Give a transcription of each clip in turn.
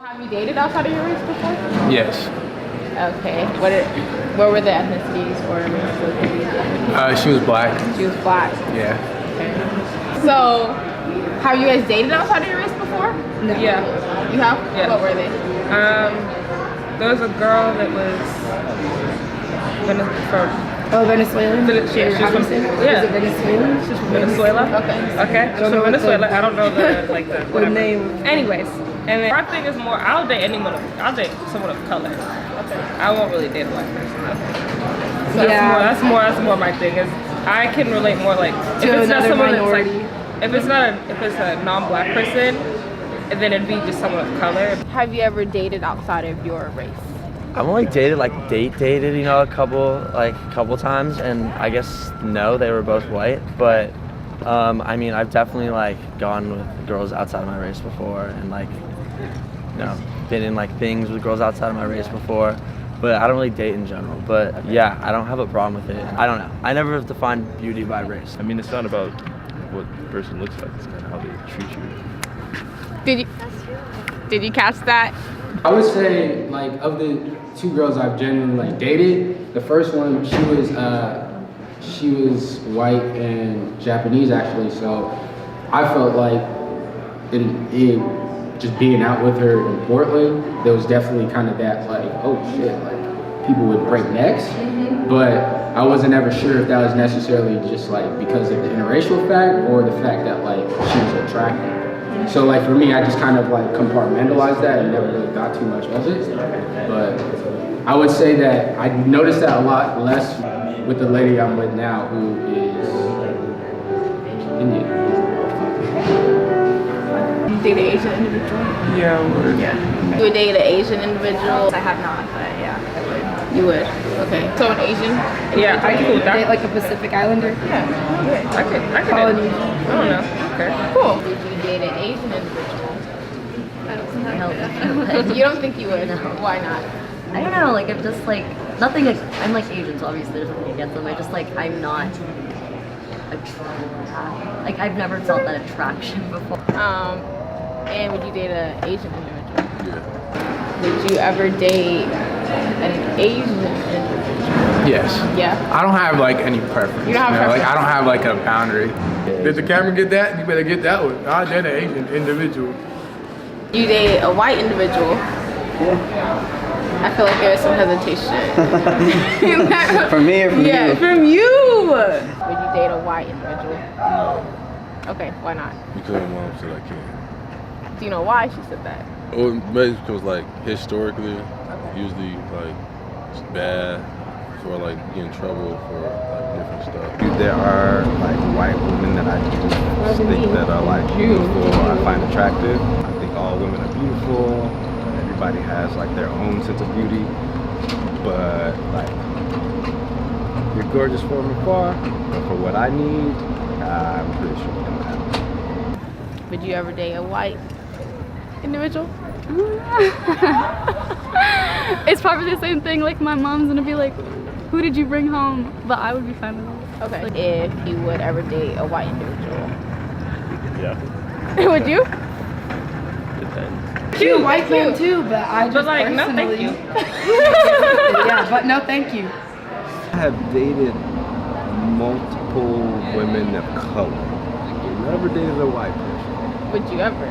Have you dated outside of your race before? Yes. Okay. What were the ethnicities or races? She was black. She was black. Yeah. Okay. So, have you guys dated outside of your race before? No. Yeah. You have? Yeah. What were they? There was a girl that was Venezuelan? She's from Venezuelan? She's from Venezuela. Okay. She's from Venezuela. I don't know the whatever. name. Anyways, and then our thing is more. I'll date someone of color. Okay. I won't really date a black person. So that's more my thing. Is I can relate more like if it's not someone minority. That's like if it's a non-black person, then it'd be just someone of color. Have you ever dated outside of your race? I've only dated, dated, you know, a couple times, and I guess no, they were both white, but I mean, I've definitely gone with girls outside of my race before, and been in things with girls outside of my race before, but I don't really date in general. But yeah, I don't have a problem with it. I don't know. I never have defined beauty by race. I mean, it's not about what the person looks like, it's kind of how they treat you. Did you catch that? I would say, of the two girls I've genuinely dated, the first one, she was white and Japanese actually, so I felt like it just being out with her in Portland, there was definitely kind of that oh shit, people would break necks, but I wasn't ever sure if that was necessarily just because of the interracial fact or the fact that she was attractive. So for me, I just kind of compartmentalized that and never really thought too much of it. But I would say that I noticed that a lot less with the lady I'm with now, who is Indian. You date an Asian individual? Yeah, I would. Yeah. You would date an Asian individual? I have not, but yeah, I would. You would? Okay. So an Asian? Yeah, I can do that. Date a Pacific Islander? Yeah. I could. Polynesian. I don't know. Okay. Cool. Would you date an Asian individual? No. You don't think you would? No. Why not? I don't know, I'm just nothing, I'm Asian, so obviously there's nothing against them. I just I'm not I've never felt that attraction before. And would you date an Asian individual? Yeah. Would you ever date an Asian individual? Yes. Yeah. I don't have any preference. You don't have preference? I don't have a boundary. Did the camera get that? You better get that one. I'll date an Asian individual. You date a white individual? Yeah. I feel like there's some hesitation. From me or from you? Yeah, from you. Would you date a white individual? No. Okay, why not? Because my mom said I can't. Do you know why she said that? Well, maybe because historically, usually it's bad for get in trouble for different stuff. There are white women that I do think that are beautiful, I find attractive. I think all women are beautiful. Everybody has their own sense of beauty, but you're gorgeous from afar, but for what I need, I'm pretty sure we don't have it. Would you ever date a white individual? It's probably the same thing. My mom's gonna be who did you bring home? But I would be fine with it. Okay. If you would ever date a white individual. Yeah. Would you? Depends. Cute, white man too, but I just no, thank you. Yeah, but no, thank you. I have dated multiple women of color. Never dated a white person. Would you ever?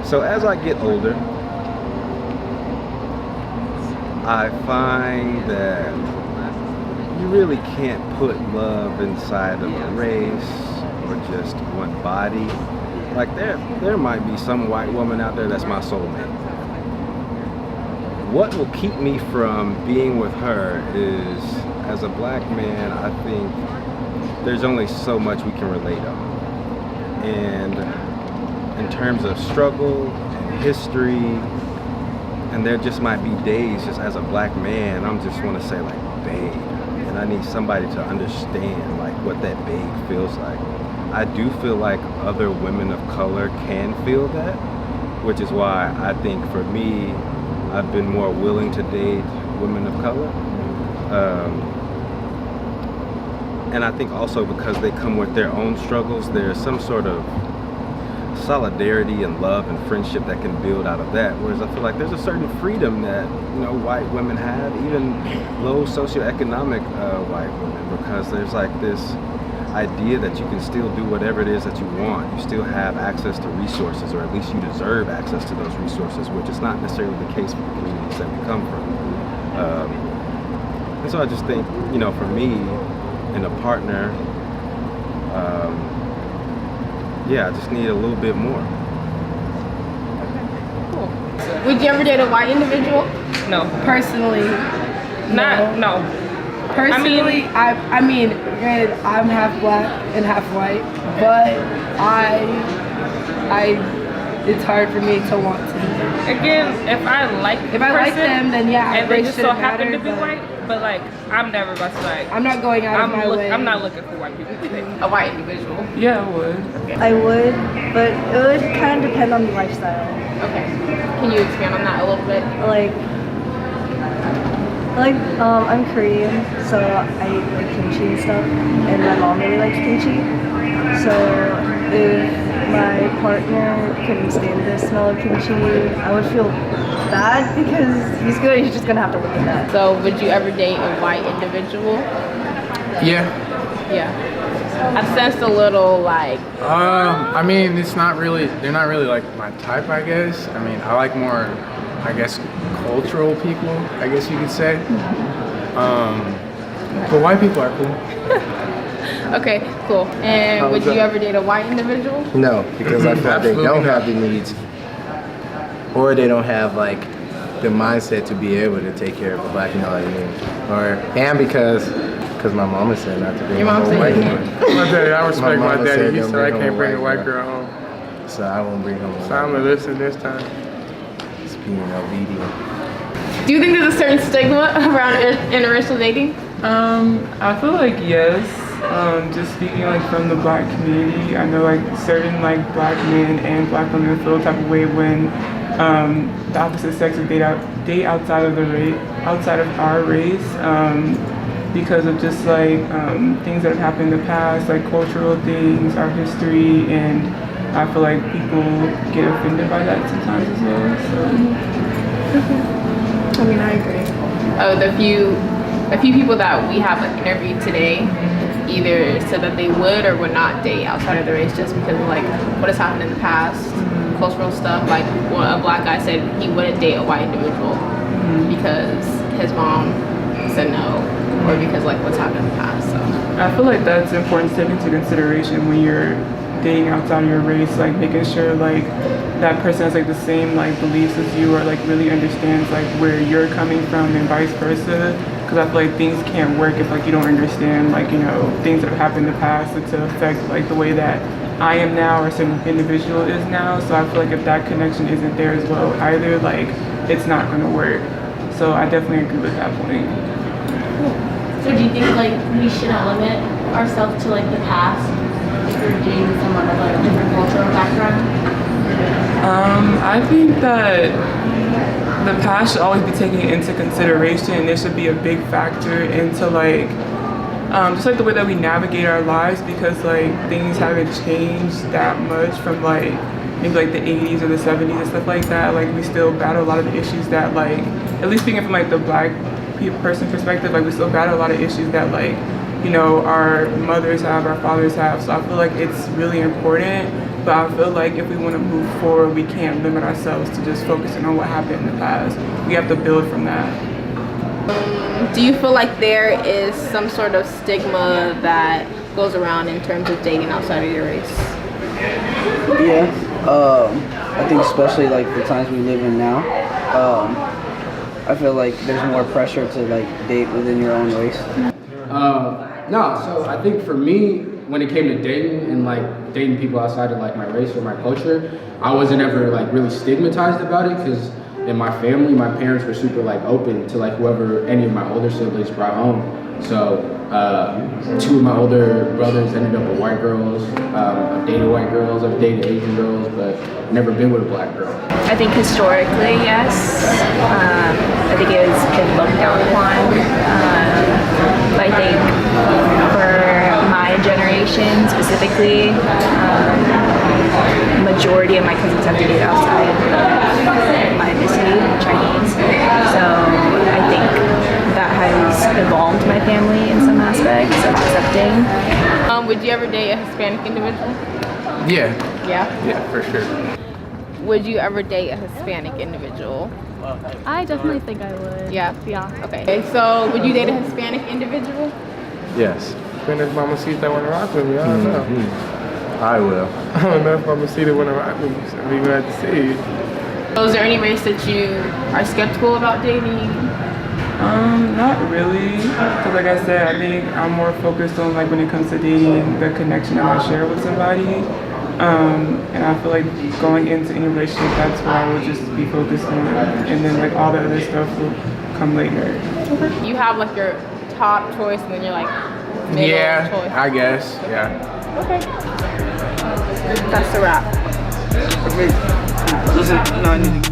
So as I get older, I find that you really can't put love inside of a race or just one body. There might be some white woman out there that's my soulmate. What will keep me from being with her is, as a black man, I think there's only so much we can relate on. And in terms of struggle and history, and there just might be days just as a black man, I just want to say babe, and I need somebody to understand what that babe feels like. I do feel like other women of color can feel that, which is why I think for me, I've been more willing to date women of color. And I think also because they come with their own struggles, there's some sort of solidarity and love and friendship that can build out of that. Whereas I feel like there's a certain freedom that, you know, white women have, even low socioeconomic white women, because there's like this idea that you can still do whatever it is that you want. You still have access to resources, or at least you deserve access to those resources, which is not necessarily the case for the communities that we come from. And so I just think, you know, for me and a partner, yeah, I just need a little bit more. Cool. Would you ever date a white individual? No. Personally, No. personally, I mean, granted, I'm half black and half white, but it's hard for me to want to. Again, if I like them, then yeah, and they race just so shouldn't happen matter, to be but white, but like I'm never about to like. I'm not going out of my way. I'm not looking for white people to date. A white individual. Yeah, I would. I would, but it would kind of depend on the lifestyle. Okay. Can you expand on that a little bit? I'm Korean, so I eat like kimchi and stuff, and my mom really likes kimchi. So if my partner couldn't stand the smell of kimchi, I would feel bad because he's just gonna have to look at that. So would you ever date a white individual? Yeah. I sensed a little like. I mean, they're not really like my type, I guess. I mean, I like more, I guess, cultural people, I guess you could say. But white people are cool. Okay, cool. And would you ever date a white individual? No, because I feel like they don't have the needs, or they don't have like the mindset to be able to take care of a black male like me, and because my mama said not to bring Your mom home said a white you girl. can't. I respect my mama daddy. said He don't said I bring can't home bring a white girl home. So I won't bring home a So I'm white gonna girl. listen this time. Just being obedient. Do you think there's a certain stigma around interracial dating? I feel like yes. Just speaking like from the black community, I know like certain like black men and black women feel a type of way when the opposite sex would date outside of our race, because of just like things that have happened in the past, like cultural things, our history, and I feel like people get offended by that sometimes as well. So. I mean, I agree. Oh, the few people that we have interviewed today either said that they would or would not date outside of the race just because of like what has happened in the past, cultural stuff. Like a black guy said he wouldn't date a white individual because his mom said no, or because like what's happened in the past. So I feel like that's important to take into consideration when you're dating outside of your race, like making sure like that person has like the same like beliefs as you, or like really understands like where you're coming from and vice versa. Because I feel like things can't work if like you don't understand like, you know, things that have happened in the past to affect like the way that I am now or some individual is now. So I feel like if that connection isn't there as well either, like it's not going to work. So I definitely agree with that point. So do you think like we shouldn't limit ourselves to like the past if we're dating someone of a different cultural background? I think that the past should always be taken into consideration, and there should be a big factor into like just like the way that we navigate our lives, because like things haven't changed that much from like maybe like the 80s or the 70s and stuff like that. Like we still battle a lot of the issues that like, at least speaking from like the black person perspective, like we still battle a lot of issues that like, you know, our mothers have, our fathers have. So I feel like it's really important, but I feel like if we want to move forward, we can't limit ourselves to just focusing on what happened in the past. We have to build from that. do you feel like there is some sort of stigma that goes around in terms of dating outside of your race? Yeah, I think especially like the times we live in now, I feel like there's more pressure to like date within your own race. No, so I think for me, when it came to dating and like dating people outside of like my race or my culture, I wasn't ever like really stigmatized about it, because in my family, my parents were super like open to like whoever any of my older siblings brought home. So two of my older brothers ended up with white girls. I've dated white girls, I've dated Asian girls, but never been with a black girl. I think historically, yes. I think it has been looked down upon. But I think for my generation specifically, majority of my cousins have dated outside of my ethnicity, Chinese. So I think that has evolved my family in some aspects of accepting. Would you ever date a Hispanic individual? Yeah. Yeah? Yeah, for sure. Would you ever date a Hispanic individual? I definitely think I would. Yeah? Yeah. Okay, so would you date a Hispanic individual? Yes. When if Mamacita wanna rock with me, I don't know. I will. I don't know if Mamacita wanna rock with me, so we gonna have to see. So is there any race that you are skeptical about dating? Not really, because like I said, I think I'm more focused on like when it comes to dating, the connection I share with somebody. And I feel like going into any relationship, that's what I would just be focused on, and then like all the other stuff will come later. You have like your top choice and then you're like middle choice. I guess. Yeah. Okay. That's the wrap. Listen, no, I need to